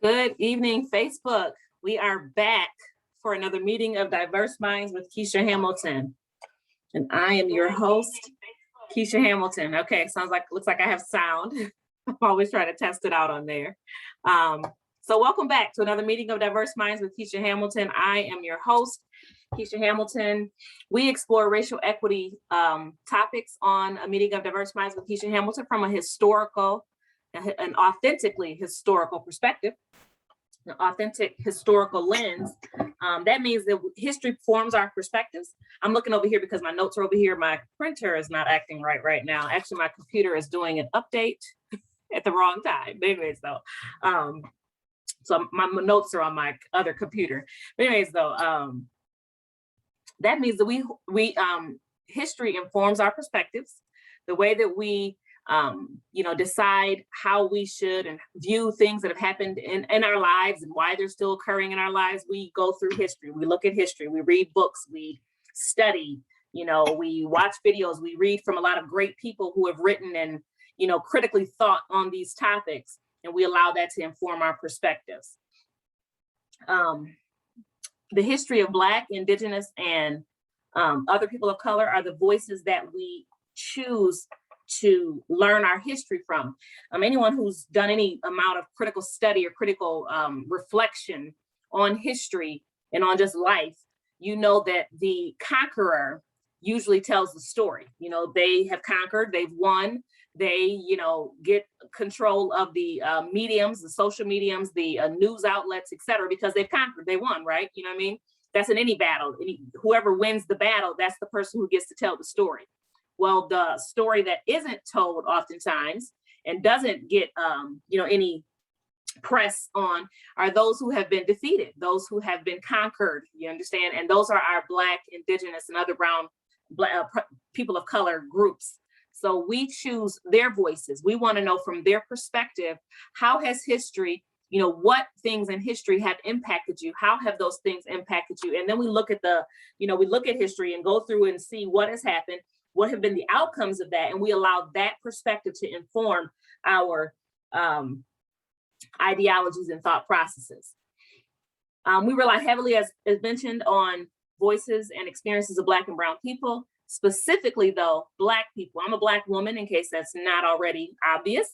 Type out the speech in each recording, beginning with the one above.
Good evening, Facebook. We are back for another meeting of Diverse Minds with Keisha Hamilton. And I am your host, Keisha Hamilton. Okay, looks like I have sound. I'm always trying to test it out on there. So welcome back to another meeting of Diverse Minds with Keisha Hamilton. I am your host, Keisha Hamilton. We explore racial equity topics on a meeting of Diverse Minds with Keisha Hamilton from an authentically historical perspective, an authentic historical lens. That means that history forms our perspectives. I'm looking over here because my notes are over here. My printer is not acting right now. Actually, my computer is doing an update at the wrong time. But anyways, though, so my notes are on my other computer. But anyways, though, that means that history informs our perspectives, the way that we decide how we should and view things that have happened in our lives and why they're still occurring in our lives. We go through history, we look at history, we read books, we study, we watch videos, we read from a lot of great people who have written and, critically thought on these topics, and we allow that to inform our perspectives. The history of Black, Indigenous, and other people of color are the voices that we choose to learn our history from. Anyone who's done any amount of critical study or critical reflection on history and on just life, that the conqueror usually tells the story. They have conquered, they've won, they, get control of the mediums, the social mediums, the news outlets, et cetera, because they've conquered, they won, right? You know what I mean? That's in any battle. Whoever wins the battle, that's the person who gets to tell the story. Well, the story that isn't told oftentimes and doesn't get, any press on are those who have been defeated, those who have been conquered, you understand? And those are our Black, Indigenous, and other people of color groups. So we choose their voices. We want to know from their perspective, how has history, what things in history have impacted you? How have those things impacted you? And then we look at we look at history and go through and see what has happened, what have been the outcomes of that, and we allow that perspective to inform our ideologies and thought processes. We rely heavily, as mentioned, on voices and experiences of Black and brown people, specifically though, Black people. I'm a Black woman, in case that's not already obvious.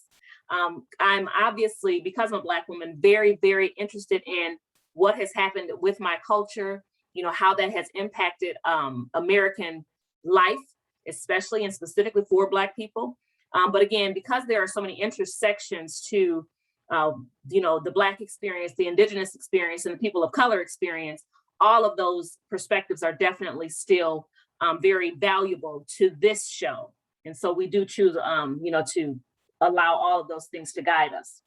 I'm obviously, because I'm a Black woman, very, very interested in what has happened with my culture, how that has impacted American life, especially and specifically for Black people. But again, because there are so many intersections to, the Black experience, the Indigenous experience, and the people of color experience, all of those perspectives are definitely still very valuable to this show. And so we do choose, to allow all of those things to guide us.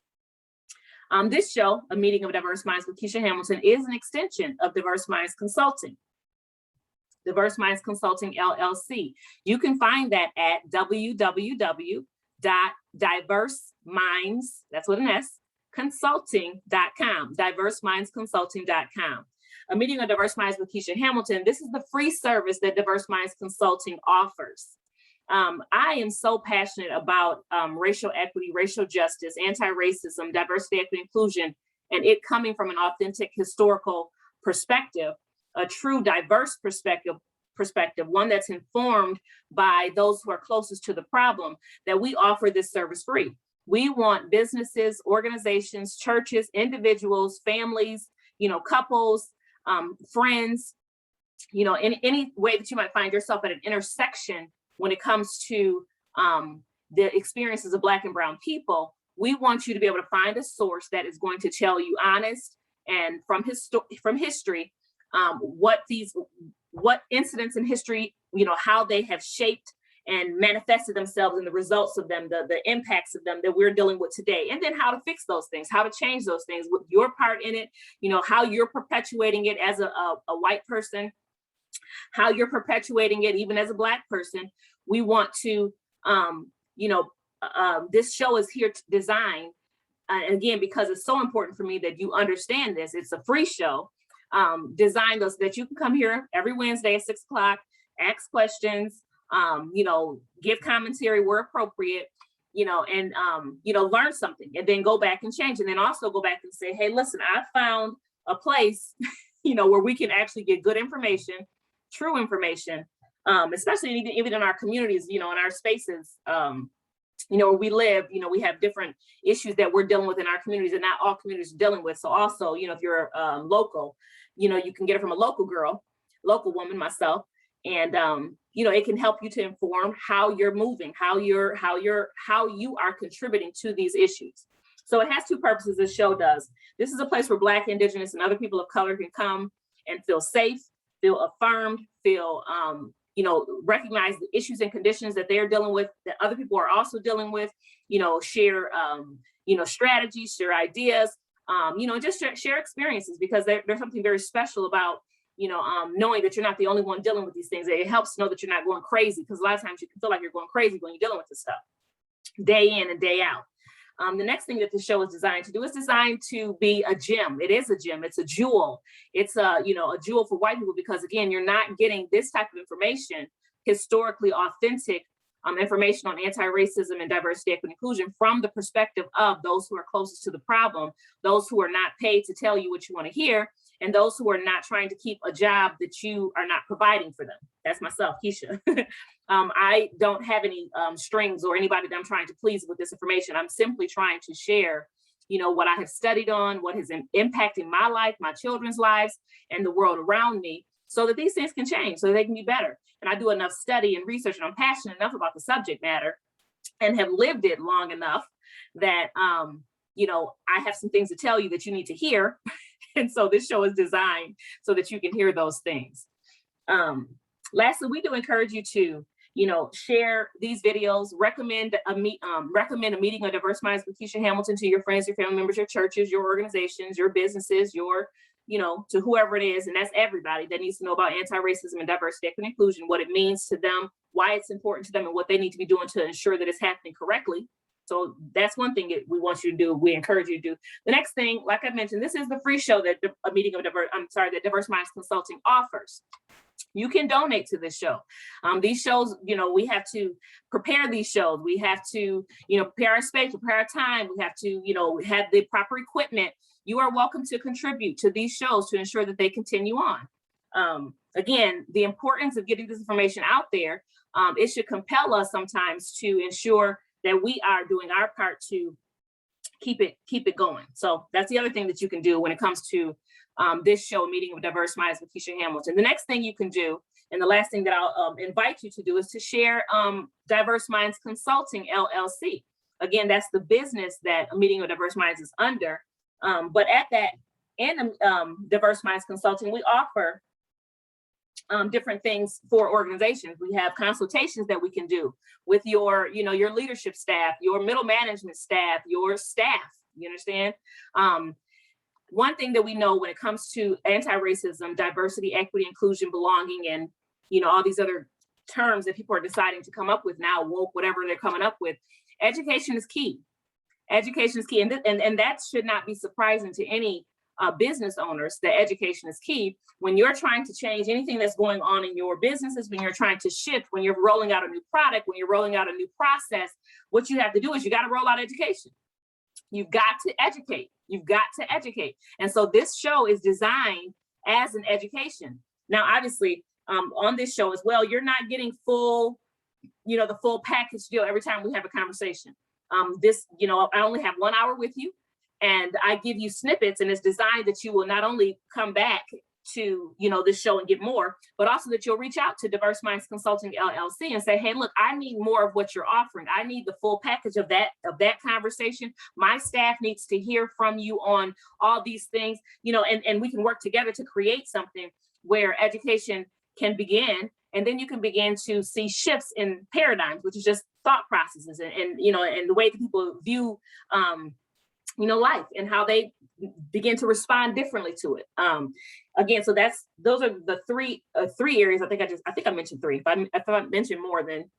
This show, A Meeting of Diverse Minds with Keisha Hamilton, is an extension of Diverse Minds Consulting. Diverse Minds Consulting, LLC. You can find that at www.diverseminds, that's with an S, consulting.com, diversemindsconsulting.com. A Meeting of Diverse Minds with Keisha Hamilton. This is the free service that Diverse Minds Consulting offers. I am so passionate about racial equity, racial justice, anti-racism, diversity, equity, inclusion, and it coming from an authentic historical perspective, a true diverse perspective, one that's informed by those who are closest to the problem, that we offer this service free. We want businesses, organizations, churches, individuals, families, couples, friends, in any way that you might find yourself at an intersection when it comes to the experiences of Black and brown people. We want you to be able to find a source that is going to tell you honest and from history, what incidents in history, how they have shaped and manifested themselves and the results of them, the impacts of them that we're dealing with today, and then how to fix those things, how to change those things, with your part in it, how you're perpetuating it as a white person, how you're perpetuating it even as a Black person. We want to, this show is here to design, again, because it's so important for me that you understand this, it's a free show, design those that you can come here every Wednesday at 6 o'clock, ask questions, give commentary where appropriate, learn something and then go back and change, and then also go back and say, hey, listen, I found a place, where we can actually get good information, true information, especially even in our communities, in our spaces, where we live, we have different issues that we're dealing with in our communities, and not all communities are dealing with. So also, if you're local, you can get it from a local woman, myself, and it can help you to inform how you're moving, how you are contributing to these issues. So it has two purposes. This show does. This is a place where Black, Indigenous, and other people of color can come and feel safe, feel affirmed, feel recognize the issues and conditions that they're dealing with, that other people are also dealing with, share strategies, share ideas, just share experiences, because there's something very special about knowing that you're not the only one dealing with these things. It helps to know that you're not going crazy, because a lot of times you can feel like you're going crazy when you're dealing with this stuff day in and day out. The next thing that the show is designed to do is designed to be a gem. It is a gem. It's a jewel. It's a jewel for white people, because again, you're not getting this type of information, historically authentic information on anti-racism and diversity, equity, inclusion from the perspective of those who are closest to the problem, those who are not paid to tell you what you want to hear, and those who are not trying to keep a job that you are not providing for them. That's myself, Keisha. I don't have any strings or anybody that I'm trying to please with this information. I'm simply trying to share, what I have studied on, what has impacted my life, my children's lives, and the world around me, so that these things can change, so they can be better. And I do enough study and research, and I'm passionate enough about the subject matter and have lived it long enough that, I have some things to tell you that you need to hear. And so this show is designed so that you can hear those things. Lastly, we do encourage you to, share these videos, recommend a meeting of Diverse Minds with Keisha Hamilton to your friends, your family members, your churches, your organizations, your businesses, to whoever it is. And that's everybody that needs to know about anti-racism and diversity, equity, and inclusion, what it means to them, why it's important to them, and what they need to be doing to ensure that it's happening correctly. So that's one thing that we want you to do. We encourage you to do. The next thing, like I mentioned, this is the free show that that Diverse Minds Consulting offers. You can donate to this show. These shows, we have to prepare these shows. We have to, prepare our space, prepare our time. We have to, have the proper equipment. You are welcome to contribute to these shows to ensure that they continue on. Again, the importance of getting this information out there, it should compel us sometimes to ensure that we are doing our part to keep it going. So that's the other thing that you can do when it comes to this show, Meeting of Diverse Minds with Keisha Hamilton. The next thing you can do, and the last thing that I'll invite you to do, is to share Diverse Minds Consulting, LLC. Again, that's the business that a Meeting of Diverse Minds is under. But at that and Diverse Minds Consulting, we offer different things for organizations. We have consultations that we can do with your leadership staff, your middle management staff, your staff, you understand? One thing that we know when it comes to anti-racism, diversity, equity, inclusion, belonging, and all these other terms that people are deciding to come up with now, woke, whatever they're coming up with, education is key. Education is key, and that should not be surprising to any business owners, that education is key. When you're trying to change anything that's going on in your businesses, when you're trying to shift, when you're rolling out a new product, when you're rolling out a new process, what you have to do is you got to roll out education. You've got to educate. You've got to educate. And so this show is designed as an education. Now, obviously, on this show as well, you're not getting the full package deal every time we have a conversation. I only have 1 hour with you, and I give you snippets, and it's designed that you will not only come back to, this show and get more, but also that you'll reach out to Diverse Minds Consulting LLC and say, hey, look, I need more of what you're offering. I need the full package of that conversation. My staff needs to hear from you on all these things, and we can work together to create something where education can begin. And then you can begin to see shifts in paradigms, which is just thought processes and the way that people view, life, and how they begin to respond differently to it. Again, so those are the three areas. I think I mentioned three. If I mentioned more, then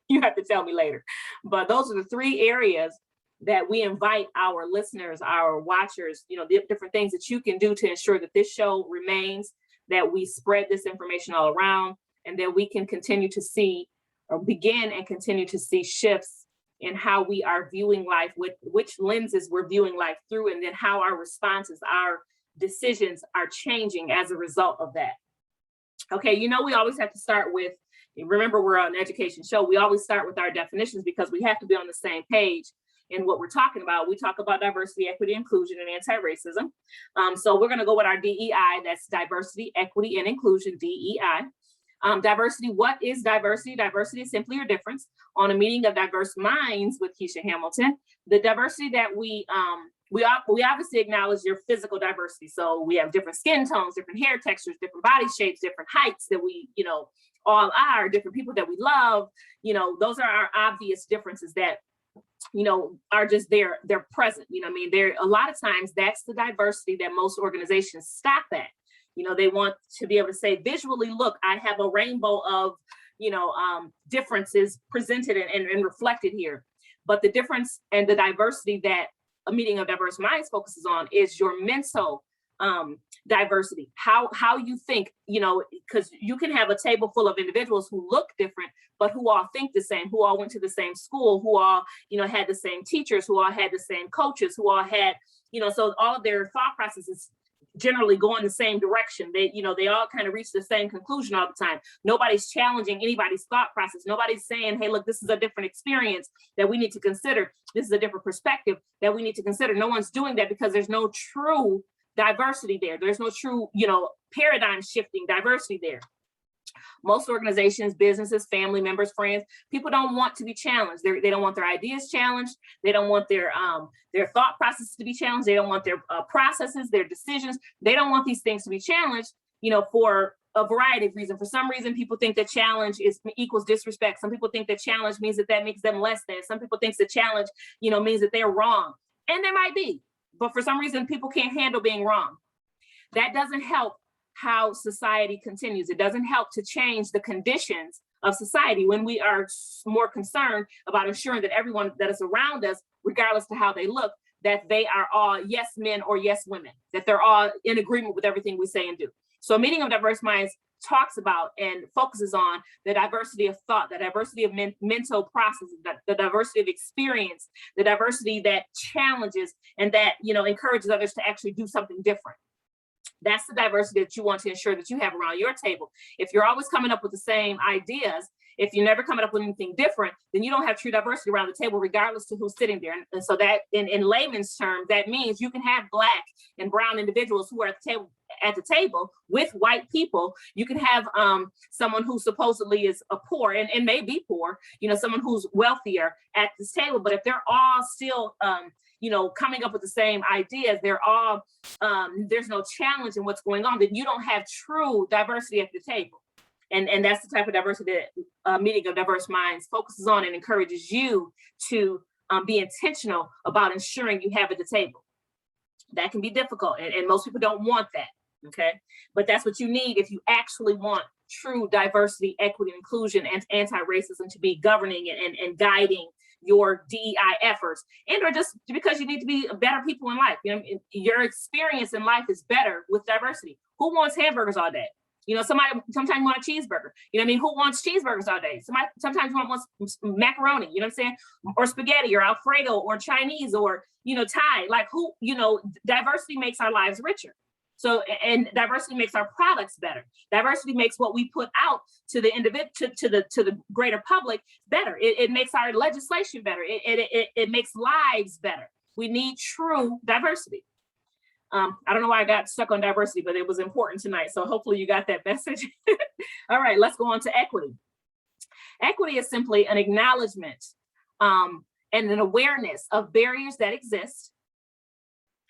you have to tell me later. But those are the three areas that we invite our listeners, our watchers, the different things that you can do to ensure that this show remains, that we spread this information all around, and that we can continue to see, or begin and continue to see, shifts in how we are viewing life, with which lenses we're viewing life through, and then how our responses, our decisions are changing as a result of that. Okay, you know, we always have to start with, remember we're an education show, we always start with our definitions because we have to be on the same page in what we're talking about. We talk about diversity, equity, inclusion, and anti-racism. So we're gonna go with our DEI, that's diversity, equity, and inclusion, DEI. Diversity, what is diversity? Diversity is simply your difference. On a meeting of diverse minds with Keisha Hamilton, the diversity that we obviously acknowledge your physical diversity. So we have different skin tones, different hair textures, different body shapes, different heights that we, you know, all are, different people that we love. You know, those are our obvious differences that, you know, are just there, they're present. You know what I mean? There, a lot of times that's the diversity that most organizations stop at. You know, they want to be able to say visually, look, I have a rainbow of, you know, differences presented and reflected here. But the difference and the diversity that a meeting of diverse minds focuses on is your mental diversity, how you think, you know, because you can have a table full of individuals who look different, but who all think the same, who all went to the same school, who all, you know, had the same teachers, who all had the same coaches, who all had, you know, so all of their thought processes generally go in the same direction. They, you know, they all kind of reach the same conclusion all the time. Nobody's challenging anybody's thought process. Nobody's saying, hey, look, this is a different experience that we need to consider. This is a different perspective that we need to consider. No one's doing that because there's no true diversity there. There's no true, you know, paradigm shifting diversity there. Most organizations, businesses, family members, friends, people don't want to be challenged. They don't want their ideas challenged. They don't want their thought processes to be challenged. They don't want their processes, their decisions. They don't want these things to be challenged, you know, for a variety of reasons. For some reason, people think that challenge equals disrespect. Some people think that challenge means that makes them less than. Some people think that challenge, you know, means that they're wrong. And they might be, but for some reason, people can't handle being wrong. That doesn't help how society continues. It doesn't help to change the conditions of society when we are more concerned about ensuring that everyone that is around us, regardless to how they look, that they are all yes men or yes women, that they're all in agreement with everything we say and do. So a meeting of diverse minds talks about and focuses on the diversity of thought, the diversity of mental processes, the diversity of experience, the diversity that challenges and that, you know, encourages others to actually do something different. That's the diversity that you want to ensure that you have around your table. If you're always coming up with the same ideas, if you're never coming up with anything different, then you don't have true diversity around the table, regardless to who's sitting there. And so that in layman's terms, that means you can have Black and brown individuals who are at the table with white people. You can have someone who supposedly is a poor and may be poor, you know, someone who's wealthier at this table. But if they're all still you know, coming up with the same ideas, they're all, there's no challenge in what's going on, then you don't have true diversity at the table. And that's the type of diversity that meeting of diverse minds focuses on and encourages you to be intentional about ensuring you have at the table. That can be difficult, and most people don't want that, okay? But that's what you need if you actually want true diversity, equity, inclusion, and anti-racism to be governing and guiding your DEI efforts, and or just because you need to be better people in life. You know, your experience in life is better with diversity. Who wants hamburgers all day? You know, sometimes you want a cheeseburger. You know what I mean? Who wants cheeseburgers all day? Sometimes you want macaroni, you know what I'm saying? Or spaghetti or Alfredo or Chinese or, you know, Thai. Like who, you know, diversity makes our lives richer. So, and diversity makes our products better. Diversity makes what we put out to the individual, to the greater public better. It makes our legislation better. It makes lives better. We need true diversity. I don't know why I got stuck on diversity, but it was important tonight. So hopefully you got that message. All right, let's go on to equity. Equity is simply an acknowledgement and an awareness of barriers that exist,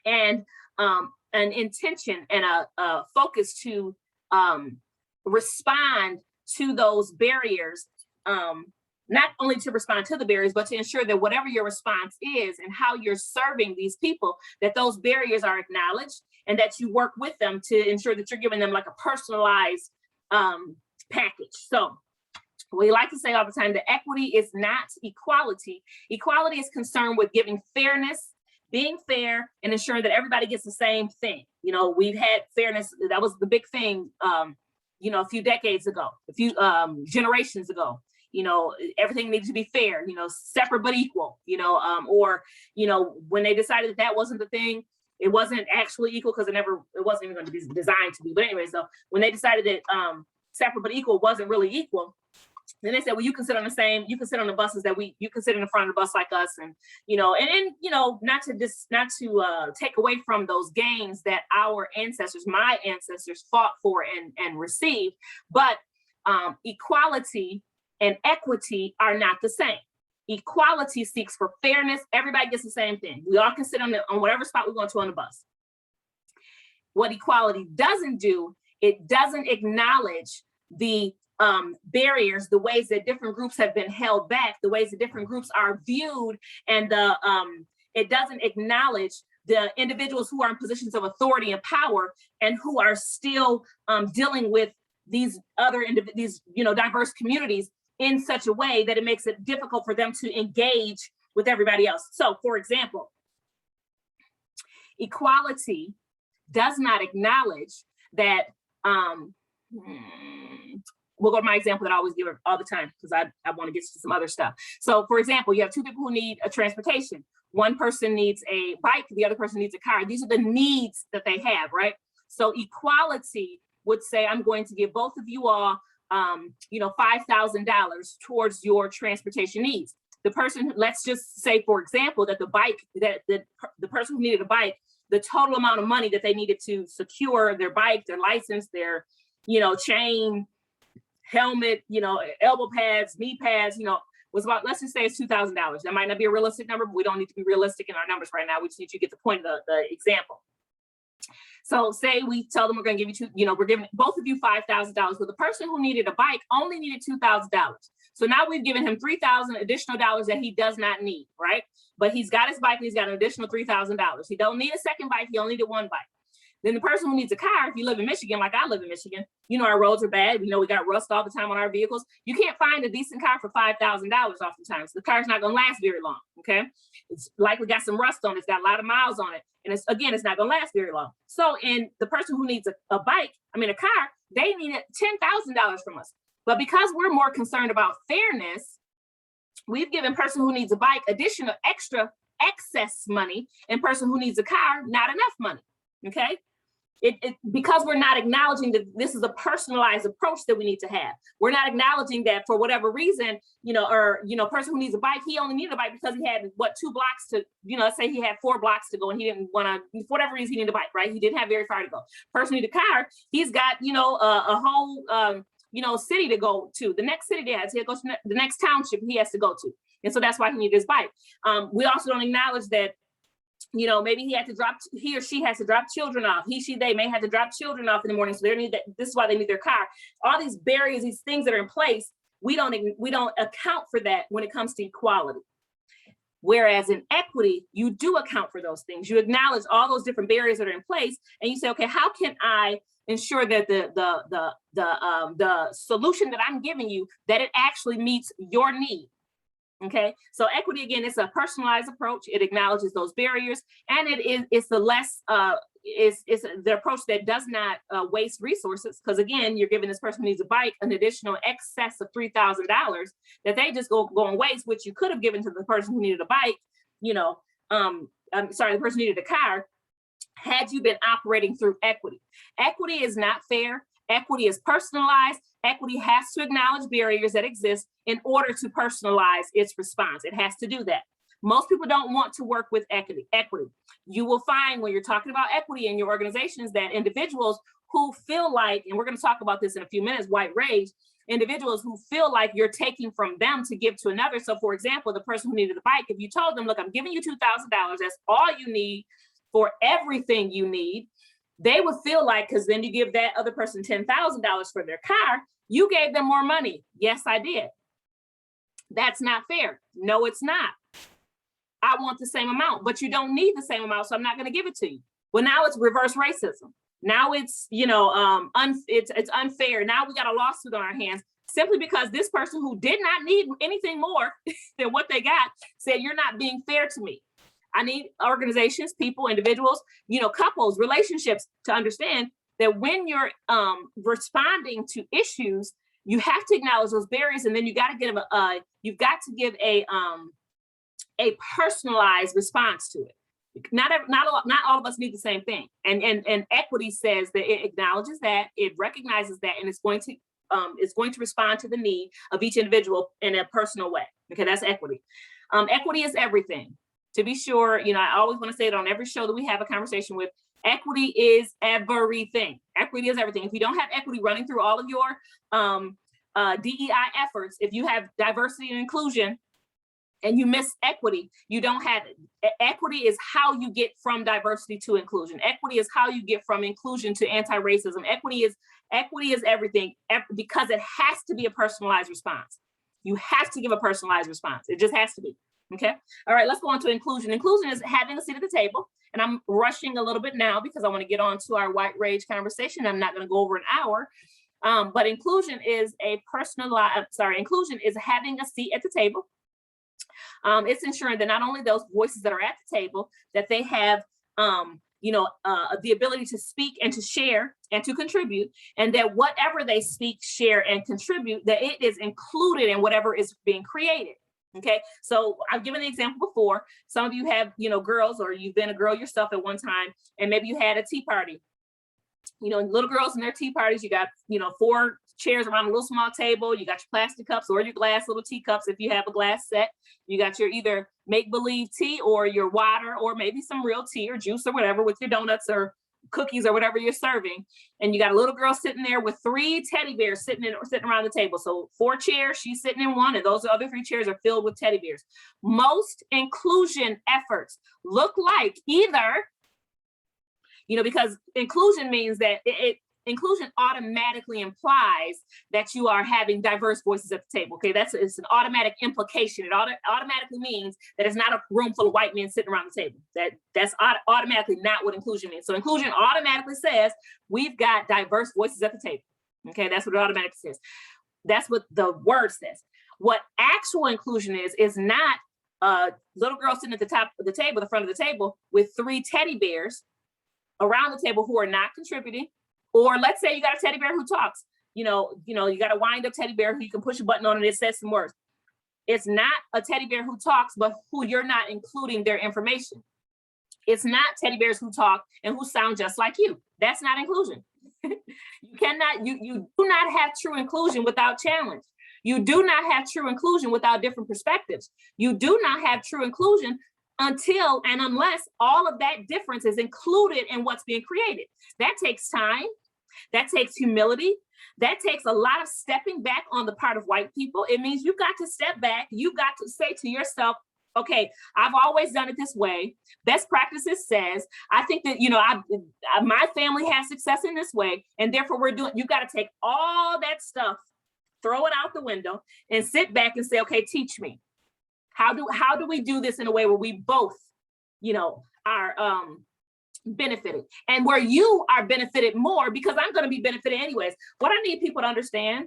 and an intention and a focus to respond to those barriers, not only to respond to the barriers, but to ensure that whatever your response is and how you're serving these people, that those barriers are acknowledged and that you work with them to ensure that you're giving them like a personalized package. So we like to say all the time that equity is not equality. Equality is concerned with giving fairness, being fair, and ensuring that everybody gets the same thing. You know, we've had fairness, that was the big thing, you know, a few decades ago, a few generations ago. everything needs to be fair, separate but equal, or, when they decided that wasn't the thing, it wasn't actually equal because it wasn't even going to be designed to be. But anyway, so when they decided that separate but equal wasn't really equal, then they said, well, you can sit on the buses that you can sit in the front of the bus like us. And, not to take away from those gains that my ancestors fought for and received, but equality and equity are not the same. Equality seeks for fairness. Everybody gets the same thing. We all can sit on whatever spot we're going to on the bus. What equality doesn't do, it doesn't acknowledge the barriers, the ways that different groups have been held back, the ways that different groups are viewed, and it doesn't acknowledge the individuals who are in positions of authority and power and who are still dealing with these diverse communities in such a way that it makes it difficult for them to engage with everybody else. So, for example, equality does not acknowledge that we'll go to my example that I always give all the time because I want to get to some other stuff. So, for example, you have two people who need a transportation. One person needs a bike, the other person needs a car. These are the needs that they have, right? So equality would say, I'm going to give both of you all, $5,000 towards your transportation needs. The person, let's just say, for example, that the person who needed a bike, the total amount of money that they needed to secure their bike, their license, their, chain, helmet, elbow pads, knee pads, was about, let's just say it's $2,000. That might not be a realistic number, but we don't need to be realistic in our numbers right now. We just need to get the point of the example. So say we tell them we're going to give you we're giving both of you $5,000, but the person who needed a bike only needed $2,000. So now we've given him $3,000 additional dollars that he does not need, right? But he's got his bike and he's got an additional $3,000. He don't need a second bike, he only needed one bike. Then the person who needs a car, if you live in Michigan, like I live in Michigan, our roads are bad. We got rust all the time on our vehicles. You can't find a decent car for $5,000 oftentimes. The car's not going to last very long, okay? It's likely got some rust on it. It's got a lot of miles on it. And it's not going to last very long. So, and the person who needs a car, they needed $10,000 from us. But because we're more concerned about fairness, we've given person who needs a bike additional extra excess money, and person who needs a car, not enough money, okay? Because we're not acknowledging that this is a personalized approach that we need to have. We're not acknowledging that for whatever reason, person who needs a bike, he only needed a bike because he had 2 blocks to, let's say he had 4 blocks to go and he didn't want to, for whatever reason, he needed a bike, right? He didn't have very far to go. Person needed a car, he's got, a whole, city to go to. The next city he has to go to, the next township he has to go to. And so that's why he needed his bike. We also don't acknowledge that maybe he or she has to drop children off. They may have to drop children off in the morning. So this is why they need their car. All these barriers, these things that are in place, we don't account for that when it comes to equality. Whereas in equity, you do account for those things. You acknowledge all those different barriers that are in place, and you say, okay, how can I ensure that the solution that I'm giving you, that it actually meets your need? Okay, so equity, again, it's a personalized approach. It acknowledges those barriers, and it's the approach that does not waste resources. Because again, you're giving this person who needs a bike an additional excess of $3,000 that they just go and waste, which you could have given to the person who needed a bike. The person who needed a car, had you been operating through equity. Equity is not fair. Equity is personalized. Equity has to acknowledge barriers that exist in order to personalize its response. It has to do that. Most people don't want to work with equity. You will find when you're talking about equity in your organizations that individuals who feel like, and we're going to talk about this in a few minutes, white rage, individuals who feel like you're taking from them to give to another. So for example, the person who needed a bike, if you told them, look, I'm giving you $2,000, that's all you need for everything you need, they would feel like, because then you give that other person $10,000 for their car, you gave them more money. Yes, I did. That's not fair. No, it's not. I want the same amount, but you don't need the same amount, so I'm not going to give it to you. Well, now it's reverse racism. Now it's, it's unfair. Now we got a lawsuit on our hands simply because this person who did not need anything more than what they got said, you're not being fair to me. I need organizations, people, individuals, couples, relationships to understand that when you're responding to issues, you have to acknowledge those barriers, and then you got to give a personalized response to it. Not all of us need the same thing, and equity says that it acknowledges that, it recognizes that, and it's going to respond to the need of each individual in a personal way. Okay, that's equity. Equity is everything. To be sure, I always want to say it on every show that we have a conversation with. Equity is everything. Equity is everything. If you don't have equity running through all of your DEI efforts, if you have diversity and inclusion and you miss equity, you don't have it. Equity is how you get from diversity to inclusion. Equity is how you get from inclusion to anti-racism. Equity is everything, because it has to be a personalized response. You have to give a personalized response. It just has to be. Okay. All right, let's go on to inclusion. Inclusion is having a seat at the table. And I'm rushing a little bit now because I want to get on to our white rage conversation. I'm not going to go over an hour. But inclusion is inclusion is having a seat at the table. It's ensuring that not only those voices that are at the table, that they have the ability to speak and to share and to contribute, and that whatever they speak, share, and contribute, that it is included in whatever is being created. Okay, so I've given the example before. Some of you have, girls, or you've been a girl yourself at one time, and maybe you had a tea party. Little girls in their tea parties, you got, 4 chairs around a little small table. You got your plastic cups or your glass little teacups if you have a glass set. You got your either make-believe tea or your water, or maybe some real tea or juice or whatever with your donuts or cookies or whatever you're serving. And you got a little girl sitting there with 3 teddy bears sitting around the table. So 4 chairs, she's sitting in one, and those other 3 chairs are filled with teddy bears. Most inclusion efforts look like either, because inclusion means that inclusion automatically implies that you are having diverse voices at the table. Okay, it's an automatic implication. It automatically means that it's not a room full of white men sitting around the table. That's automatically not what inclusion means. So inclusion automatically says we've got diverse voices at the table. Okay, that's what it automatically says. That's what the word says. What actual inclusion is not a little girl sitting at the top of the table, the front of the table, with 3 teddy bears around the table who are not contributing. Or let's say you got a teddy bear who talks, you got a wind up teddy bear who you can push a button on and it says some words. It's not a teddy bear who talks, but who you're not including their information. It's not teddy bears who talk and who sound just like you. That's not inclusion. You do not have true inclusion without challenge. You do not have true inclusion without different perspectives. You do not have true inclusion until and unless all of that difference is included in what's being created. That takes time. That takes humility. That takes a lot of stepping back on the part of white people. It means you've got to step back. You've got to say to yourself, okay, I've always done it this way. Best practices says, I think that, my family has success in this way. And therefore you've got to take all that stuff, throw it out the window, and sit back and say, okay, teach me. How do we do this in a way where we both, are benefited, and where you are benefited more, because I'm going to be benefited anyways. What I need people to understand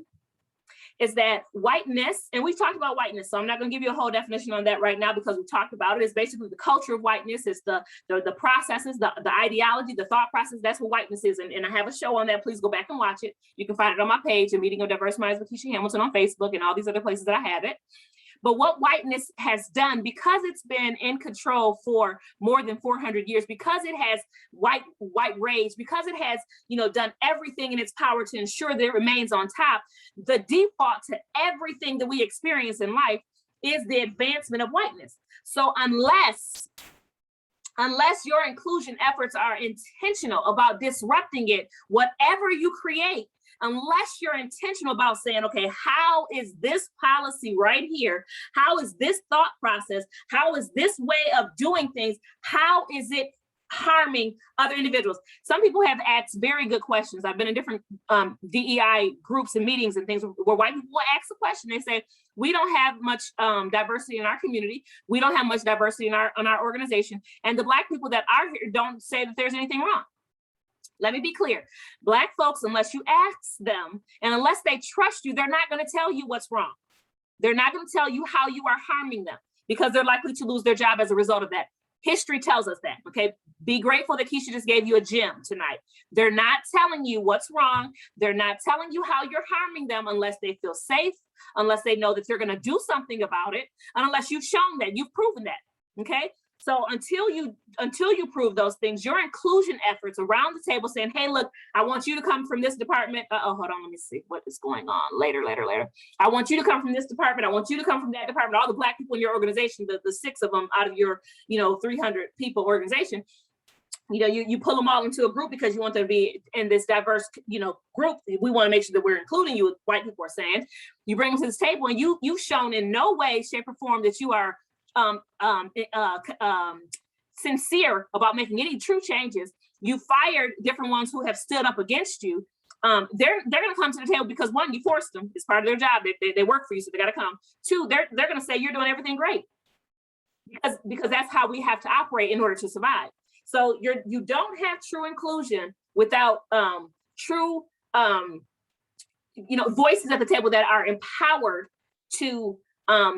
is that whiteness, and we've talked about whiteness, so I'm not going to give you a whole definition on that right now because we talked about it. It's basically the culture of whiteness. It's the processes, the ideology, the thought process. That's what whiteness is. And I have a show on that. Please go back and watch it. You can find it on my page, A Meeting of Diverse Minds with Keisha Hamilton, on Facebook and all these other places that I have it. But what whiteness has done, because it's been in control for more than 400 years, because it has white rage, because it has, done everything in its power to ensure that it remains on top, the default to everything that we experience in life is the advancement of whiteness. So unless your inclusion efforts are intentional about disrupting it, whatever you create, unless you're intentional about saying, okay, how is this policy right here? How is this thought process? How is this way of doing things? How is it harming other individuals? Some people have asked very good questions. I've been in different DEI groups and meetings and things where white people will ask a question. They say, we don't have much diversity in our community. We don't have much diversity in our organization. And the Black people that are here don't say that there's anything wrong. Let me be clear. Black folks, unless you ask them and unless they trust you, they're not going to tell you what's wrong. They're not going to tell you how you are harming them, because they're likely to lose their job as a result of that. History tells us that, okay? Be grateful that Keisha just gave you a gem tonight. They're not telling you what's wrong. They're not telling you how you're harming them unless they feel safe, unless they know that you're going to do something about it, and unless you've shown that, you've proven that. Okay. So until you prove those things, your inclusion efforts around the table saying, hey, look, I want you to come from this department. Hold on, let me see what is going on later. I want you to come from this department. I want you to come from that department. All the Black people in your organization, the 6 of them out of your, 300 people organization, you pull them all into a group because you want them to be in this diverse, group. We want to make sure that we're including you, white people are saying. You bring them to this table and you've shown in no way, shape, or form that you are sincere about making any true changes. You fired different ones who have stood up against you. They're going to come to the table because 1, you forced them. It's part of their job. They work for you, so they got to come. 2, they're going to say you're doing everything great because that's how we have to operate in order to survive. So you don't have true inclusion without true voices at the table that are empowered to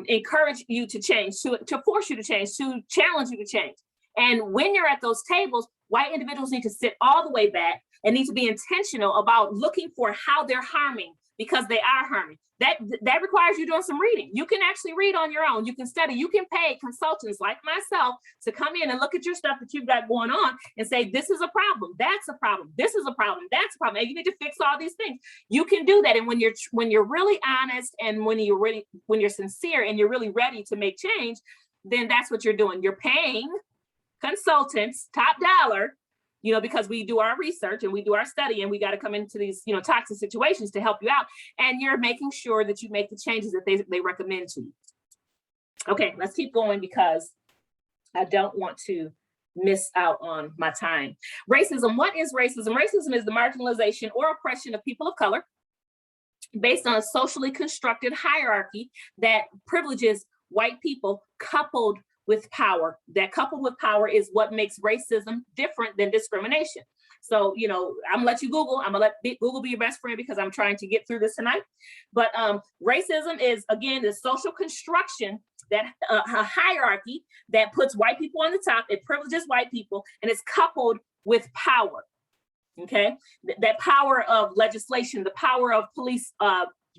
encourage you to change, to force you to change, to challenge you to change. And when you're at those tables, white individuals need to sit all the way back and need to be intentional about looking for how they're harming, because they are harming. That requires you doing some reading. You can actually read on your own. You can study. You can pay consultants like myself to come in and look at your stuff that you've got going on and say, this is a problem. That's a problem. This is a problem. That's a problem. And you need to fix all these things. You can do that. And when you're really honest and when you're sincere and you're really ready to make change, then that's what you're doing. You're paying consultants top dollar, because we do our research and we do our study and we got to come into these, toxic situations to help you out. And you're making sure that you make the changes that they recommend to you. Okay, let's keep going because I don't want to miss out on my time. Racism. What is racism? Racism is the marginalization or oppression of people of color based on a socially constructed hierarchy that privileges white people coupled with power. That coupled with power is what makes racism different than discrimination. So, I'm gonna let you Google. I'm gonna let Google be your best friend because I'm trying to get through this tonight. But racism is, again, the social construction, that a hierarchy that puts white people on the top. It privileges white people, and it's coupled with power. Okay, that power of legislation, the power of police,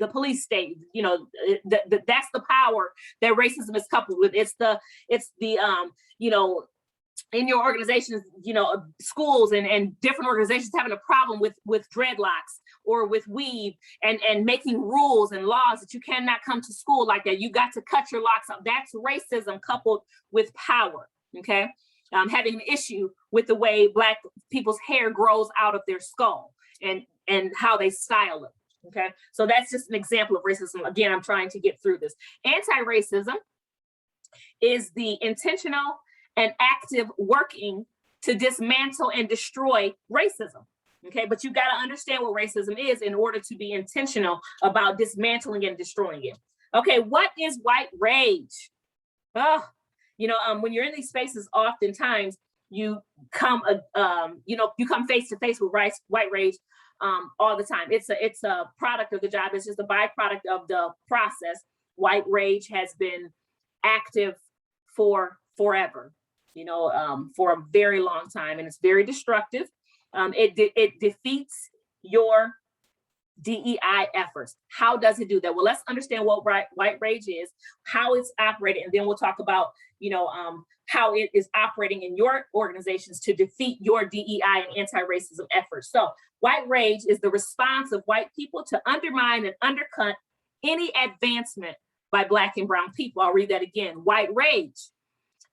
the police state, that's the power that racism is coupled with. It's the in your organizations, schools and different organizations having a problem with dreadlocks or with weave and making rules and laws that you cannot come to school like that. You got to cut your locks up. That's racism coupled with power. Okay, having an issue with the way Black people's hair grows out of their skull and how they style it. Okay, so that's just an example of racism. Again, I'm trying to get through this. Anti-racism is the intentional and active working to dismantle and destroy racism. Okay, but you got to understand what racism is in order to be intentional about dismantling and destroying it. Okay, what is white rage? When you're in these spaces, oftentimes you come face to face with white rage. All the time. It's a product of the job. It's just a byproduct of the process. White rage has been active for forever, for a very long time, and it's very destructive. It defeats your DEI efforts. How does it do that? Well, let's understand what white rage is, how it's operated, and then we'll talk about, how it is operating in your organizations to defeat your DEI and anti-racism efforts. So white rage is the response of white people to undermine and undercut any advancement by Black and brown people. I'll read that again. White rage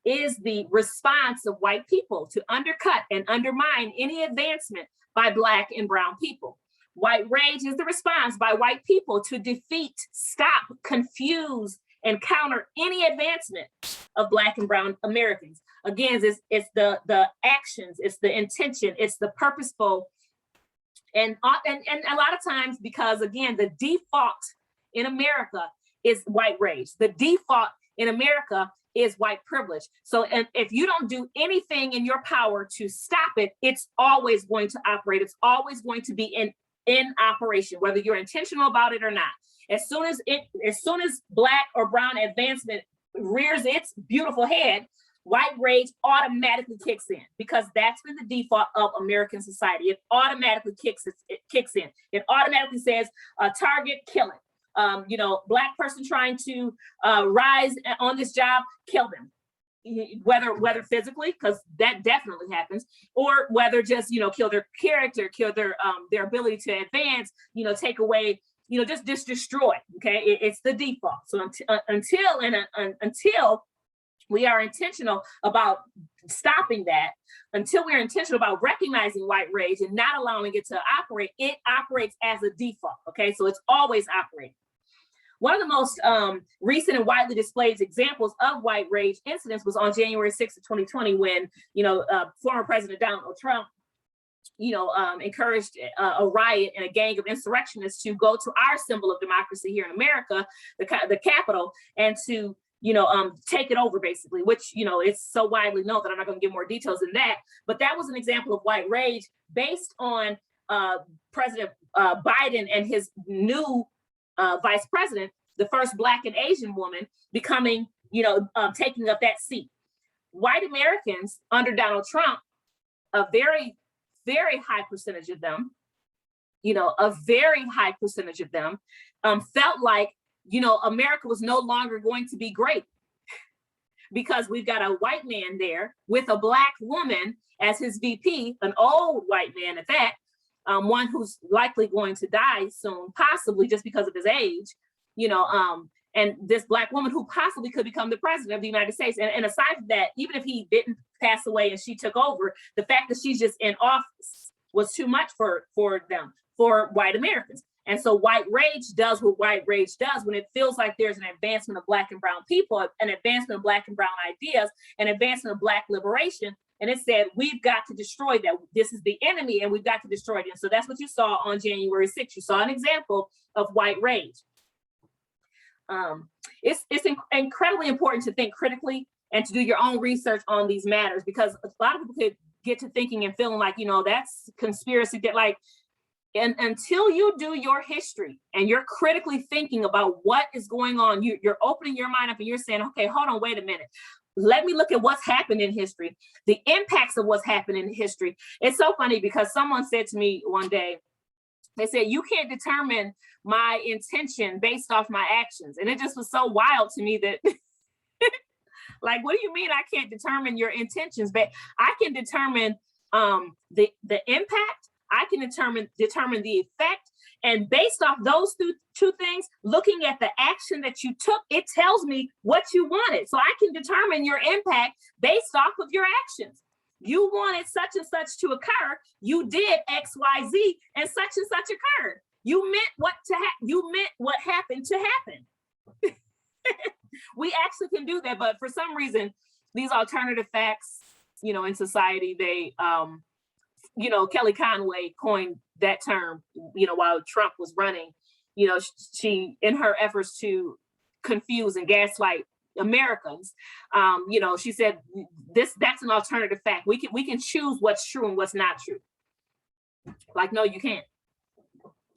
is the response of white people to undercut and undermine any advancement by Black and brown people. White rage is the response by white people to defeat, stop, confuse, and counter any advancement of Black and brown Americans. Again, it's the actions, it's the intention, it's the purposeful, and a lot of times, because again, the default in America is white rage. The default in America is white privilege. So if you don't do anything in your power to stop it, it's always going to operate. It's always going to be in operation, whether you're intentional about it or not. As soon as Black or brown advancement rears its beautiful head, white rage automatically kicks in because that's been the default of American society. It automatically kicks in. It automatically says, target, kill it. You know, Black person trying to rise on this job, kill them. Whether physically, because that definitely happens, or whether just, you know, kill their character, kill their ability to advance, you know, take away, you know, just destroy. Okay, it's the default. So until we are intentional about stopping that, until we are intentional about recognizing white rage and not allowing it to operate, it operates as a default. Okay, so it's always operating. One of the most recent and widely displayed examples of white rage incidents was on January 6th of 2020, when, you know, former President Donald Trump, you know, encouraged a riot and a gang of insurrectionists to go to our symbol of democracy here in America, the Capitol, and to, you know, take it over, basically, which, you know, it's so widely known that I'm not going to give more details than that. But that was an example of white rage based on President Biden and his new vice president, the first Black and Asian woman, becoming, you know, taking up that seat. White Americans under Donald Trump, a very, very high percentage of them, you know, a very high percentage of them felt like, you know, America was no longer going to be great because we've got a white man there with a Black woman as his VP, an old white man at that, one who's likely going to die soon, possibly just because of his age, you know, and this Black woman who possibly could become the president of the United States. And aside from that, even if he didn't pass away and she took over, the fact that she's just in office was too much for them, for white Americans. And so white rage does what white rage does when it feels like there's an advancement of Black and brown people, an advancement of Black and brown ideas, an advancement of Black liberation. And it said, we've got to destroy that. This is the enemy and we've got to destroy it. And so that's what you saw on January 6th. You saw an example of white rage. It's incredibly important to think critically and to do your own research on these matters, because a lot of people could get to thinking and feeling like, you know, that's conspiracy, that like, and until you do your history and you're critically thinking about what is going on, you're opening your mind up and you're saying, okay, hold on, wait a minute. Let me look at what's happened in history, the impacts of what's happened in history. It's so funny because someone said to me one day, they said, you can't determine my intention based off my actions. And it just was so wild to me that, like, what do you mean I can't determine your intentions? But I can determine the impact. I can determine the effect. And based off those two things, looking at the action that you took, it tells me what you wanted. So I can determine your impact based off of your actions. You wanted such and such to occur. You did X, Y, Z, and such occurred. You meant what happened to happen. We actually can do that, but for some reason, these alternative facts, you know, in society, they, you know, Kelly Conway coined that term, you know, while Trump was running. You know, she, in her efforts to confuse and gaslight Americans, you know, she said that's an alternative fact. We can choose what's true and what's not true. Like, no, you can't.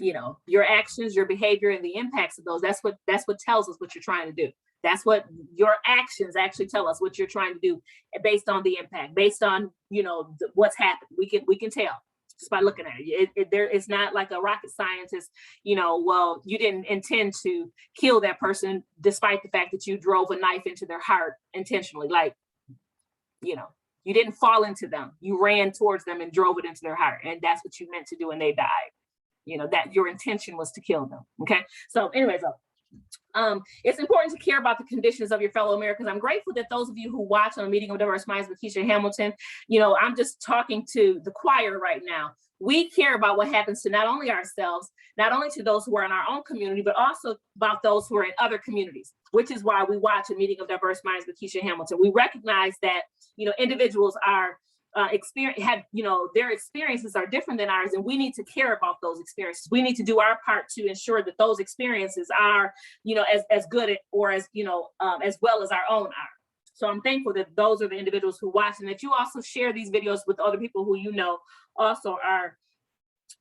You know, your actions, your behavior, and the impacts of those, that's what tells us what you're trying to do. That's what your actions actually tell us what you're trying to do based on the impact, based on, you know, what's happened. We can tell just by looking at it. It's not like a rocket scientist, you know, well, you didn't intend to kill that person despite the fact that you drove a knife into their heart intentionally. Like, you know, you didn't fall into them. You ran towards them and drove it into their heart. And that's what you meant to do and they died. You know, that your intention was to kill them. Okay. So anyways, it's important to care about the conditions of your fellow Americans. I'm grateful that those of you who watch on a Meeting of Diverse Minds with Keisha Hamilton, you know, I'm just talking to the choir right now. We care about what happens to not only ourselves, not only to those who are in our own community, but also about those who are in other communities, which is why we watch a Meeting of Diverse Minds with Keisha Hamilton. We recognize that, you know, individuals are their experiences are different than ours, and we need to care about those experiences. We need to do our part to ensure that those experiences are, you know, as good or as, you know, as well as our own are. So I'm thankful that those are the individuals who watch, and that you also share these videos with other people who, you know, also are,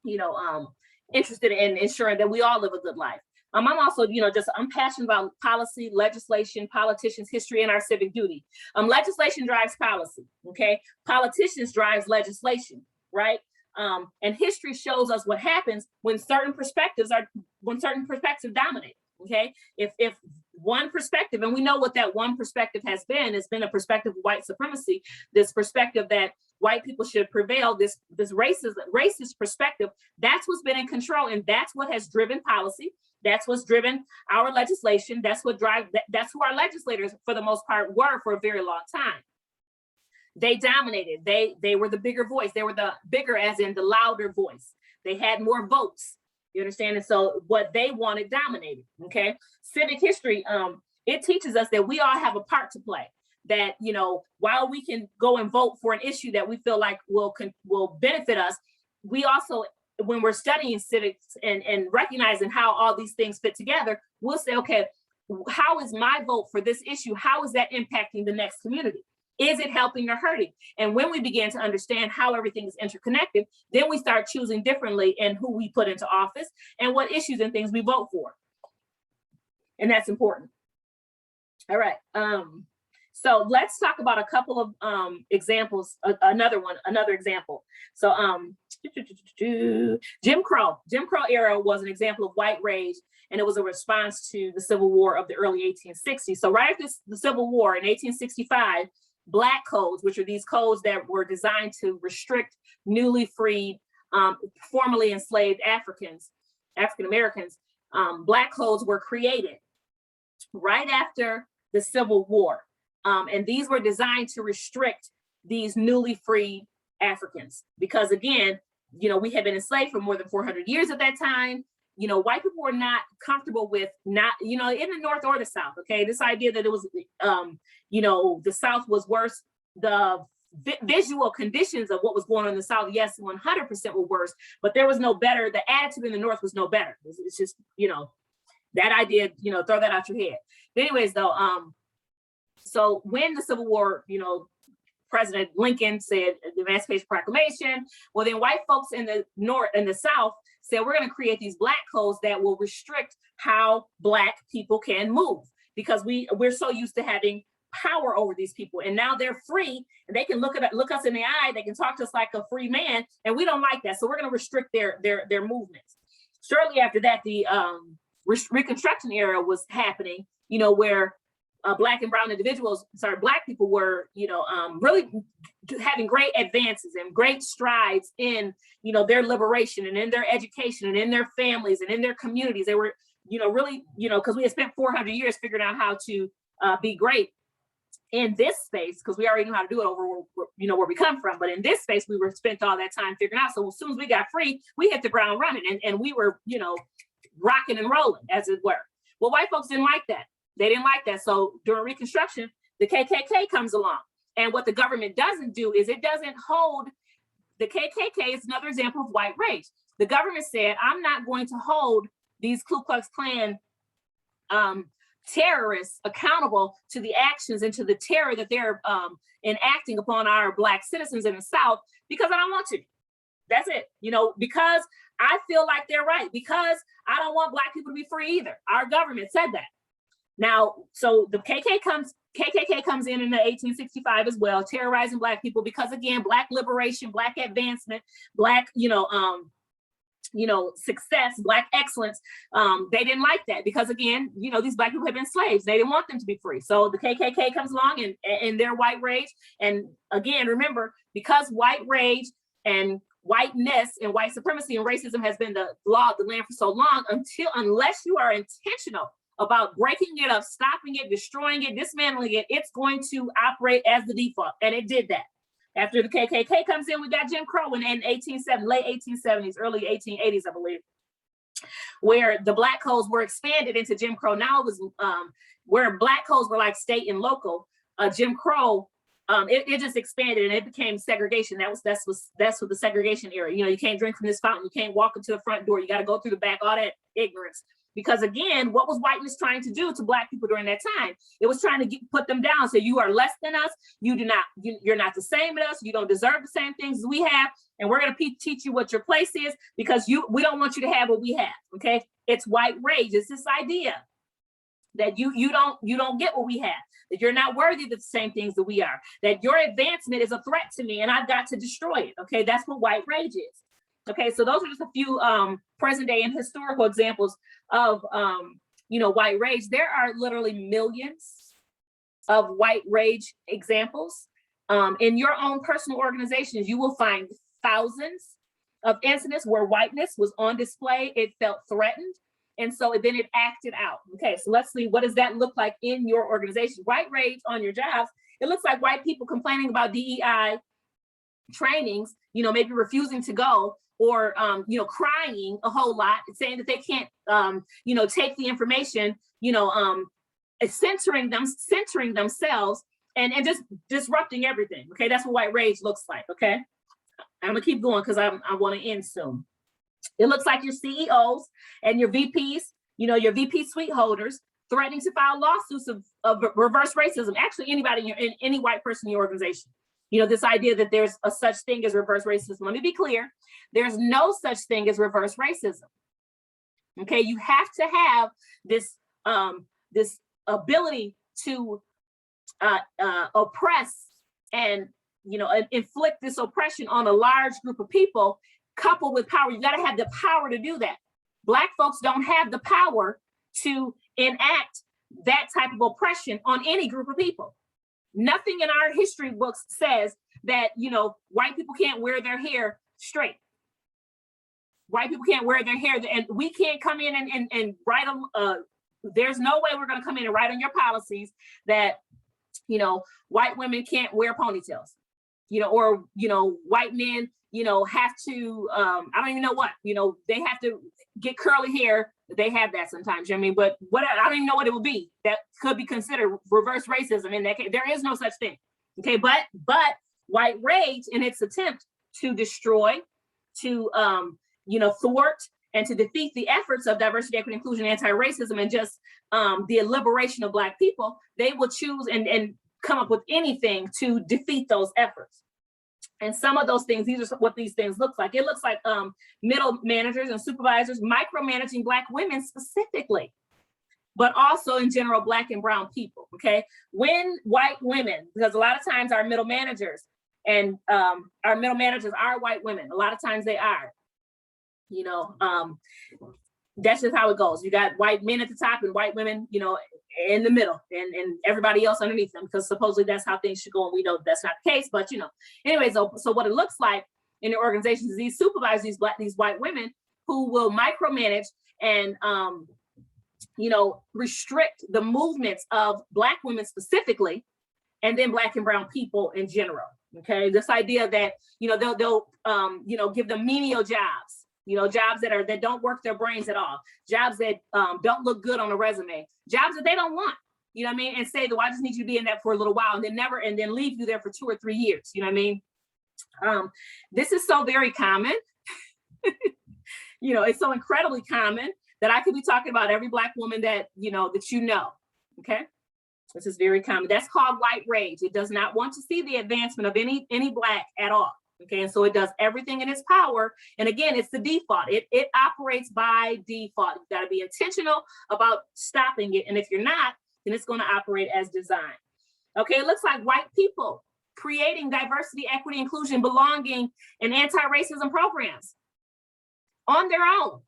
you know, interested in ensuring that we all live a good life. I'm also, I'm passionate about policy, legislation, politicians, history, and our civic duty. Legislation drives policy, okay? Politicians drives legislation, right? And history shows us what happens when certain perspectives dominate, okay? If one perspective, and we know what that one perspective has been a perspective of white supremacy, this perspective that white people should prevail, this racist perspective, that's what's been in control, and that's what has driven policy. That's what's driven our legislation. That's who our legislators, for the most part, were for a very long time. They dominated. They were the bigger voice. They were the bigger, as in the louder voice. They had more votes. You understand? And so what they wanted dominated. Okay. Civic history, it teaches us that we all have a part to play. That, while we can go and vote for an issue that we feel like will benefit us, we also, when we're studying civics and recognizing how all these things fit together, we'll say, okay, how is my vote for this issue? How is that impacting the next community? Is it helping or hurting? And when we begin to understand how everything is interconnected, then we start choosing differently in who we put into office and what issues and things we vote for. And that's important. All right. So let's talk about a couple of examples. Another example. So Jim Crow era was an example of white rage, and it was a response to the Civil War of the early 1860s. So right after the Civil War in 1865, Black codes, which are these codes that were designed to restrict newly freed, formerly enslaved African Americans, Black codes were created right after the Civil War. And these were designed to restrict these newly freed Africans, because again, we had been enslaved for more than 400 years at that time. White people were not comfortable with in the North or the South, okay? This idea that it was, the South was worse. The visual conditions of what was going on in the South, yes, 100% were worse, but there was no better. The attitude in the North was no better. It's just, that idea, throw that out your head. But anyways, though, so when the Civil War, President Lincoln said the Emancipation Proclamation, well, then white folks in the North and the South said, we're going to create these Black codes that will restrict how Black people can move, because we're so used to having power over these people, and now they're free and they can look us in the eye, they can talk to us like a free man, and we don't like that, so we're going to restrict their movements. Shortly after that, the Reconstruction Era was happening, where Black and brown Black people were, really having great advances and great strides in, their liberation and in their education and in their families and in their communities. They were, really, because we had spent 400 years figuring out how to be great in this space, because we already know how to do it over, where we come from. But in this space, we were spent all that time figuring out. So as soon as we got free, we hit the ground running, and we were, rocking and rolling, as it were. Well, white folks didn't like that. They didn't like that. So during Reconstruction, the KKK comes along. And what the government doesn't do is it doesn't hold, the KKK is another example of white rage. The government said, I'm not going to hold these Ku Klux Klan terrorists accountable to the actions and to the terror that they're enacting upon our Black citizens in the South, because I don't want to. That's it. Because I feel like they're right, because I don't want Black people to be free either. Our government said that. Now, so the KKK comes in the 1865 as well, terrorizing Black people, because again, Black liberation, Black advancement, Black, success, Black excellence. They didn't like that, because again, these Black people had been slaves. They didn't want them to be free. So the KKK comes along and their white rage. And again, remember, because white rage and whiteness and white supremacy and racism has been the law of the land for so long, unless you are intentional about breaking it up, stopping it, destroying it, dismantling it, it's going to operate as the default. And it did that. After the KKK comes in, we got Jim Crow in late 1870s, early 1880s, I believe, where the Black codes were expanded into Jim Crow. Now it was where Black codes were like state and local. Jim Crow, it just expanded and it became segregation. That's what the segregation era. You can't drink from this fountain. You can't walk into the front door. You got to go through the back. All that ignorance. Because again, what was whiteness trying to do to Black people during that time? It was trying to put them down. So you are less than us. You're not the same as us. You don't deserve the same things as we have. And we're going to teach you what your place is, because we don't want you to have what we have. Okay. It's white rage. It's this idea that you don't get what we have, that you're not worthy of the same things that we are, that your advancement is a threat to me and I've got to destroy it. Okay. That's what white rage is. Okay, so those are just a few present day and historical examples of, white rage. There are literally millions of white rage examples. In your own personal organizations, you will find thousands of incidents where whiteness was on display. It felt threatened. And so then it acted out. Okay, so let's see, what does that look like in your organization? White rage on your jobs. It looks like white people complaining about DEI trainings, maybe refusing to go, or crying a whole lot, saying that they can't take the information, centering themselves and just disrupting everything. Okay, that's what white rage looks like. Okay, I'm gonna keep going because I want to end soon. It looks like your CEOs and your VPs, your VP suite holders threatening to file lawsuits of reverse racism. Actually, anybody in any white person in your organization. This idea that there's a such thing as reverse racism. Let me be clear. There's no such thing as reverse racism. Okay, you have to have this ability to oppress and inflict this oppression on a large group of people, coupled with power. You got to have the power to do that. Black folks don't have the power to enact that type of oppression on any group of people. Nothing in our history books says that, white people can't wear their hair straight. White people can't wear their hair, and we can't come in and write them. There's no way we're going to come in and write on your policies that, white women can't wear ponytails, or, white men, have to, I don't even know what, they have to get curly hair. They have that sometimes, but what, I don't even know what it would be that could be considered reverse racism in that case. There is no such thing. Okay, but white rage in its attempt to destroy, to thwart, and to defeat the efforts of diversity, equity, inclusion, anti-racism, and just the liberation of Black people, they will choose and come up with anything to defeat those efforts. And some of those things, these are what these things look like. It looks like middle managers and supervisors micromanaging Black women specifically, but also in general, Black and brown people, okay? When white women, because a lot of times our middle managers are white women. A lot of times they are, that's just how it goes. You got white men at the top and white women, in the middle, and everybody else underneath them, because supposedly that's how things should go. And we know that's not the case, but anyways, so what it looks like in the organizations is these supervisors, these white women who will micromanage and, restrict the movements of Black women specifically, and then Black and brown people in general. Okay, this idea that, they'll give them menial jobs. Jobs that don't work their brains at all, jobs that don't look good on a resume, jobs that they don't want, and say, I just need you to be in that for a little while, and then leave you there for 2 or 3 years. This is so very common. It's so incredibly common that I could be talking about every Black woman that, okay? This is very common. That's called white rage. It does not want to see the advancement of any Black at all. Okay, and so it does everything in its power. And again, it's the default. It operates by default. You've got to be intentional about stopping it. And if you're not, then it's going to operate as designed. Okay, it looks like white people creating diversity, equity, inclusion, belonging, and anti-racism programs on their own.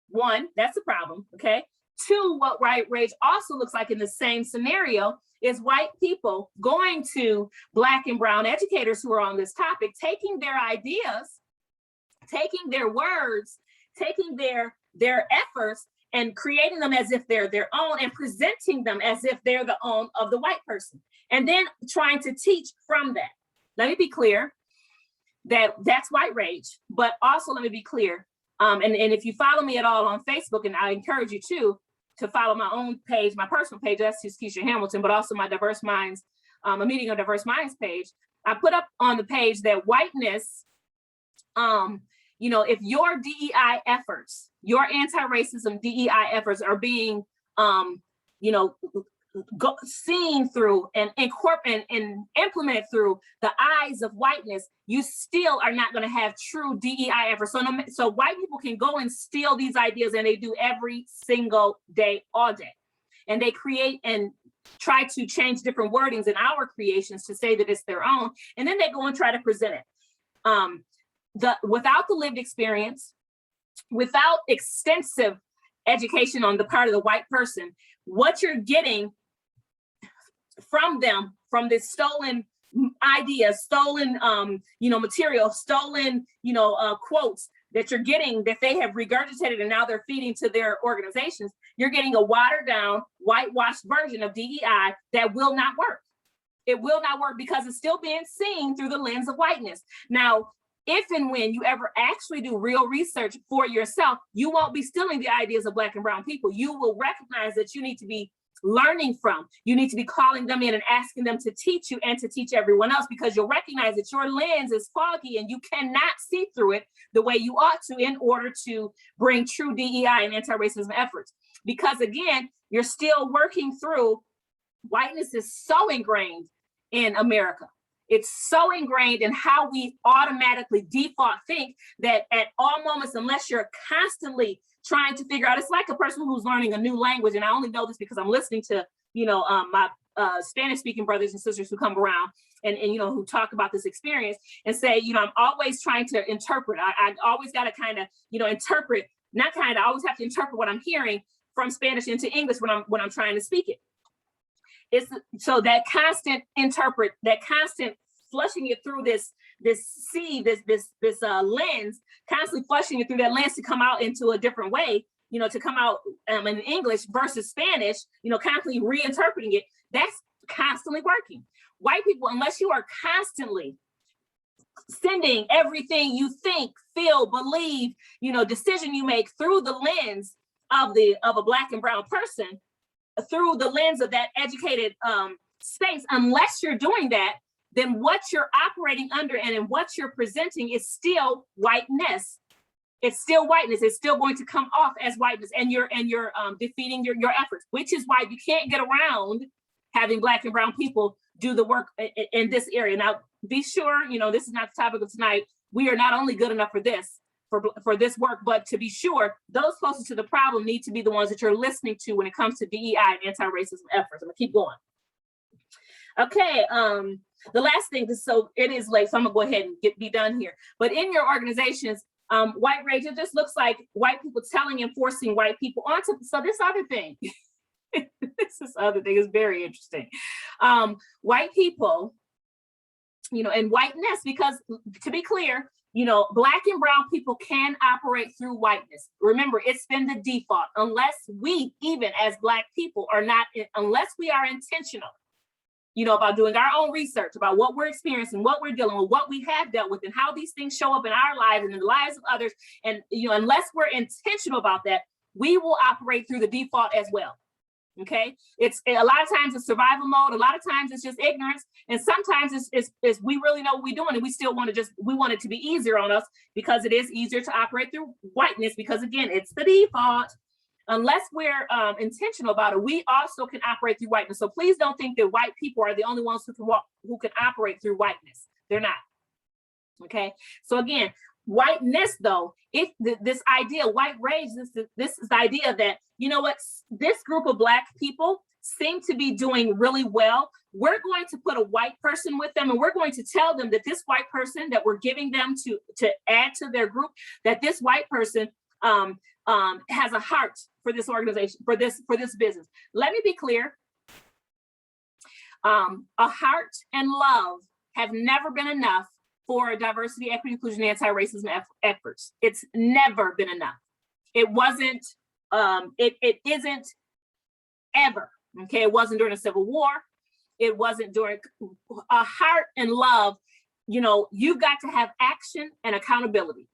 One, that's the problem, okay? Two, what white rage also looks like in the same scenario is white people going to Black and brown educators who are on this topic, taking their ideas, taking their words, taking their efforts, and creating them as if they're their own, and presenting them as if they're the own of the white person, and then trying to teach from that. Let me be clear that that's white rage, but also let me be clear, and if you follow me at all on Facebook, and I encourage you to follow my own page, my personal page, that's just Keisha Hamilton, but also my Diverse Minds, a Meeting of Diverse Minds page. I put up on the page that whiteness, if your DEI efforts, your anti-racism DEI efforts are being, seen through and incorporated and implemented through the eyes of whiteness, you still are not going to have true DEI efforts. So white people can go and steal these ideas, and they do every single day, all day. And they create and try to change different wordings in our creations to say that it's their own. And then they go and try to present it. Without the lived experience, without extensive education on the part of the white person, what you're getting from them, from this stolen ideas, stolen material, stolen quotes that you're getting, that they have regurgitated and now they're feeding to their organizations, you're getting a watered down, whitewashed version of DEI that will not work. It will not work because it's still being seen through the lens of whiteness. Now, if and when you ever actually do real research for yourself, you won't be stealing the ideas of Black and brown people. You will recognize that you need to be learning from. You need to be calling them in and asking them to teach you and to teach everyone else, because you'll recognize that your lens is foggy and you cannot see through it the way you ought to in order to bring true DEI and anti-racism efforts. Because again, you're still working through, whiteness is so ingrained in America. It's so ingrained in how we automatically default think that at all moments, unless you're constantly trying to figure out, it's like a person who's learning a new language. And I only know this because I'm listening to, my Spanish speaking brothers and sisters who come around and who talk about this experience and say, I'm always trying to interpret. I always got to kind of, interpret, not kind of, I always have to interpret what I'm hearing from Spanish into English when I'm trying to speak it. It's so that constant constant flushing it through this lens, constantly flushing it through that lens to come out into a different way, to come out in English versus Spanish, constantly reinterpreting it. That's constantly working. White people, unless you are constantly sending everything you think, feel, believe, decision you make through the lens of a Black and brown person, through the lens of that educated space, unless you're doing that, then what you're operating under and in what you're presenting is still whiteness. It's still whiteness. It's still going to come off as whiteness, and you're defeating your efforts, which is why you can't get around having Black and brown people do the work in this area. Now, be sure, this is not the topic of tonight. We are not only good enough for this work, but to be sure, those closest to the problem need to be the ones that you're listening to when it comes to DEI and anti-racism efforts. I'm gonna keep going. Okay, the last thing is, so it is late, so I'm gonna go ahead and be done here. But in your organizations, white rage, it just looks like white people telling and forcing white people onto, so this other thing, this other thing is very interesting. White people, and whiteness, because to be clear, Black and brown people can operate through whiteness. Remember, it's been the default, unless we, even as Black people, unless we are intentional, about doing our own research, about what we're experiencing, what we're dealing with, what we have dealt with, and how these things show up in our lives and in the lives of others. And, unless we're intentional about that, we will operate through the default as well. Okay, it's a lot of times it's survival mode. A lot of times it's just ignorance, and sometimes it's we really know what we're doing, and we still want it to be easier on us because it is easier to operate through whiteness, because again, it's the default. Unless we're intentional about it, we also can operate through whiteness. So please don't think that white people are the only ones who can operate through whiteness. They're not. Okay, so again, whiteness, though, this idea, white rage, this is the idea that, this group of Black people seem to be doing really well. We're going to put a white person with them, and we're going to tell them that this white person that we're giving them to add to their group, that this white person has a heart for this organization, for this business. Let me be clear. A heart and love have never been enough for diversity, equity, inclusion, anti-racism efforts. It's never been enough. It wasn't, it isn't ever, okay? It wasn't during the Civil War. It wasn't during a heart and love. You've got to have action and accountability,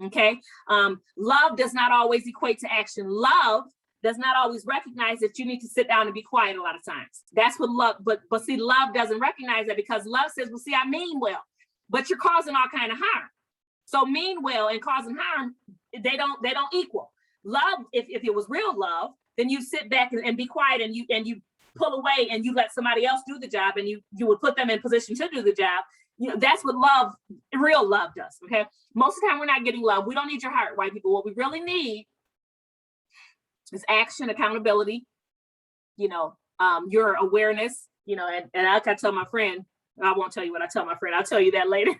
okay? Love does not always equate to action. Love does not always recognize that you need to sit down and be quiet a lot of times. That's what love, but see, love doesn't recognize that, because love says, well, see, I mean well, but you're causing all kind of harm. So mean well and causing harm, they don't equal. Love, if it was real love, then you sit back and be quiet, and you pull away and you let somebody else do the job, and you would put them in position to do the job. You know, that's what love, real love does. Okay. Most of the time we're not getting love. We don't need your heart, white people. What we really need is action, accountability, you know, your awareness, you know, and I tell my friend, I won't tell you what I tell my friend. I'll tell you that later.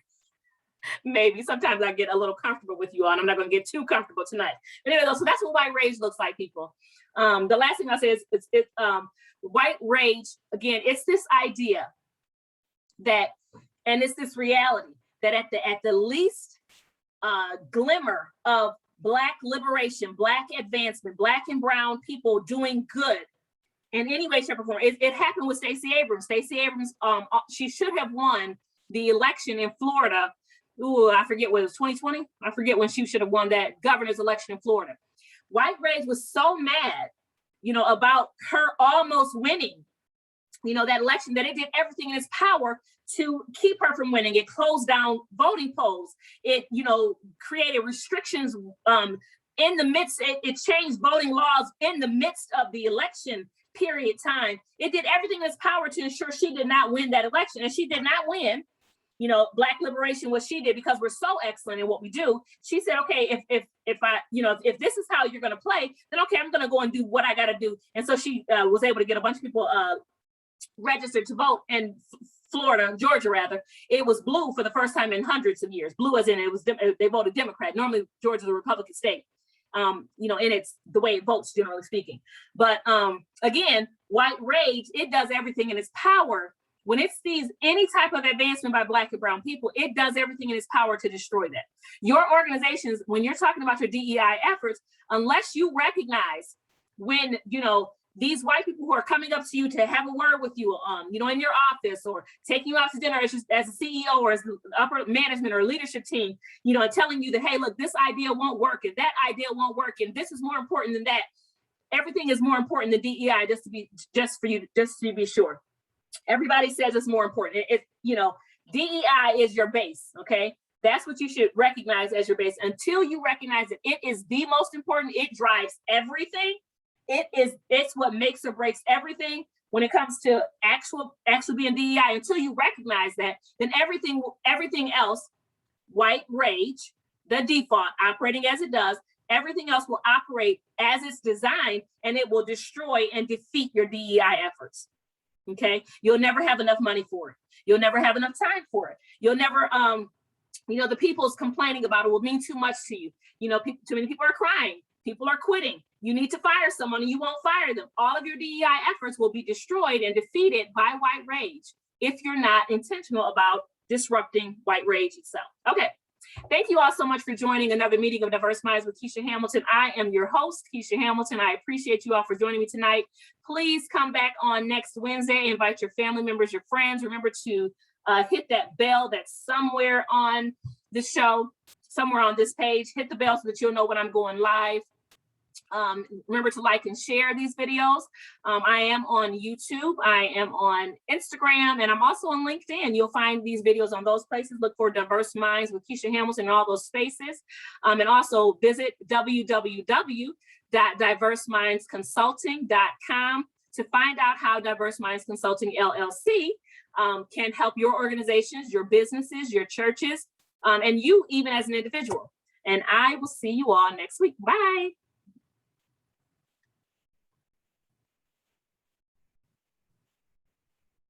Maybe sometimes I get a little comfortable with you all, and I'm not going to get too comfortable tonight. But anyway, so that's what white rage looks like, people. The last thing I'll say is white rage, again, it's this idea that, and it's this reality that at the least glimmer of Black liberation, Black advancement, Black and brown people doing good in any way, shape, or form. It happened with Stacey Abrams. Stacey Abrams, she should have won the election in Florida. Ooh, I forget what it was, 2020? I forget when she should have won that governor's election in Florida. White rage was so mad, you know, about her almost winning, you know, that election, that it did everything in its power to keep her from winning. It closed down voting polls. It, you know, created restrictions in the midst, it changed voting laws in the midst of the election period time. It did everything in its power to ensure she did not win that election. And she did not win. You know, Black liberation, what she did, because we're so excellent in what we do, she said, okay, if I, you know, if this is how you're going to play, then okay, I'm going to go and do what I got to do. And so she was able to get a bunch of people registered to vote in Florida, Georgia rather. It was blue for the first time in hundreds of years. Blue as in they voted Democrat. Normally Georgia's a Republican state. You know, and it's the way it votes, generally speaking. But again, white rage, it does everything in its power. When it sees any type of advancement by Black and brown people, it does everything in its power to destroy that. Your organizations, when you're talking about your DEI efforts, unless you recognize when, you know, these white people who are coming up to you to have a word with you, you know, in your office, or taking you out to dinner as a CEO or as upper management or leadership team, you know, and telling you that, hey, look, this idea won't work and that idea won't work and this is more important than that. Everything is more important than DEI, just to be sure. Everybody says it's more important. You know, DEI is your base, okay? That's what you should recognize as your base. Until you recognize that it is the most important, it drives everything. It's what makes or breaks everything when it comes to actually being DEI. Until you recognize that, then everything else, white rage, the default, operating as it does, everything else will operate as it's designed, and it will destroy and defeat your DEI efforts. Okay, you'll never have enough money for it. You'll never have enough time for it. You'll never, you know, the people's complaining about it will mean too much to you. You know, too many people are crying. People are quitting. You need to fire someone and you won't fire them. All of your DEI efforts will be destroyed and defeated by white rage if you're not intentional about disrupting white rage itself. Okay. Thank you all so much for joining another meeting of Diverse Minds with Keisha Hamilton. I am your host, Keisha Hamilton. I appreciate you all for joining me tonight. Please come back on next Wednesday. Invite your family members, your friends. Remember to hit that bell that's somewhere on the show, somewhere on this page. Hit the bell so that you'll know when I'm going live. Remember to like and share these videos. I am on YouTube, I am on Instagram, and I'm also on LinkedIn. You'll find these videos on those places. Look for Diverse Minds with Keisha Hamilton in all those spaces. And also visit www.diversemindsconsulting.com to find out how Diverse Minds Consulting LLC can help your organizations, your businesses, your churches, and you even as an individual. And I will see you all next week. Bye.